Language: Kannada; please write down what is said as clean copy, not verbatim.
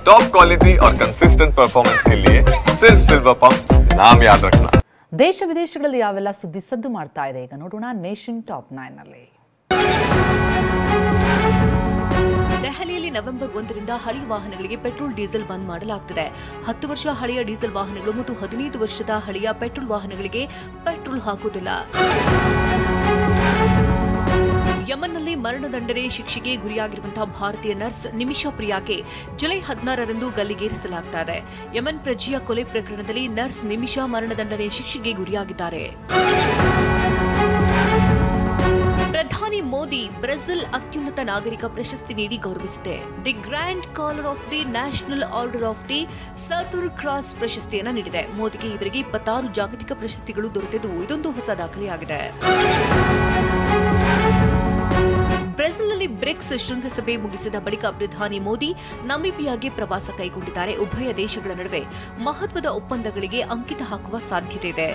टॉप क्वालिटी और कंसिस्टेंट परफॉर्मेंस के लिए सिर्फ सिल्वर पंप नाम याद रखना। ದೇಶ ವಿದೇಶಗಳಲ್ಲಿ ಯಾವೆಲ್ಲ ಸುದ್ದಿ ಸದ್ದು ಮಾಡ್ತಾ ಇದೆ ಈಗ ನೋಡೋಣ ನೇಷನ್ ಟಾಪ್ 9 ನಲ್ಲಿ. ದೆಹಲಿಯಲ್ಲಿ ನವೆಂಬರ್ 1ರಿಂದ ಹಳೆಯ ವಾಹನಗಳಿಗೆ ಪೆಟ್ರೋಲ್ ಡೀಸೆಲ್ ಬಂದ್ ಮಾಡಲಾಗುತ್ತದೆ. 10 ವರ್ಷ ಹಳೆಯ ಡೀಸೆಲ್ ವಾಹನಗಳು ಮತ್ತು 15 ವರ್ಷದ ಹಳೆಯ ಪೆಟ್ರೋಲ್ ವಾಹನಗಳಿಗೆ ಪೆಟ್ರೋಲ್ ಹಾಕುವುದಿಲ್ಲ. ಯಮನ್ನಲ್ಲಿ ಮರಣದಂಡನೆ ಶಿಕ್ಷೆಗೆ ಗುರಿಯಾಗಿರುವಂತಹ ಭಾರತೀಯ ನರ್ಸ್ ನಿಮಿಷಾ ಪ್ರಿಯಾಗೆ ಜುಲೈ 16ರಂದು ಗಲ್ಲಿಗೇರಿಸಲಾಗುತ್ತದೆ. ಯಮನ್ ಪ್ರಜೆಯ ಕೊಲೆ ಪ್ರಕರಣದಲ್ಲಿ ನರ್ಸ್ ನಿಮಿಷಾ ಮರಣದಂಡನೆ ಶಿಕ್ಷೆಗೆ ಗುರಿಯಾಗಿದ್ದಾರೆ. ಪ್ರಧಾನಿ ಮೋದಿ ಬ್ರೆಜಿಲ್ ಅತ್ಯುನ್ನತ ನಾಗರಿಕ ಪ್ರಶಸ್ತಿ ನೀಡಿ ಗೌರವಿಸಿದೆ. The Grand Collar of the National Order of the Southern Cross ಪ್ರಶಸ್ತಿಯನ್ನು ನೀಡಿದೆ. ಮೋದಿಗೆ ಇವರಿಗೆ 26 ಜಾಗತಿಕ ಪ್ರಶಸ್ತಿಗಳು ದೊರೆತಿದ್ದು ಇದೊಂದು ಹೊಸ ದಾಖಲೆಯಾಗಿದೆ. ಬ್ರೆಜಿಲ್ನಲ್ಲಿ ಬ್ರಿಕ್ಸ್ ಶೃಂಗಸಭೆ ಮುಗಿಸಿದ ಬಳಿಕ ಪ್ರಧಾನಿ ಮೋದಿ ನಮಿಬಿಯಾಗೆ ಪ್ರವಾಸ ಕೈಗೊಂಡಿದ್ದಾರೆ. ಉಭಯ ದೇಶಗಳ ನಡುವೆ ಮಹತ್ವದ ಒಪ್ಪಂದಗಳಿಗೆ ಅಂಕಿತ ಹಾಕುವ ಸಾಧ್ಯತೆ ಇದೆ.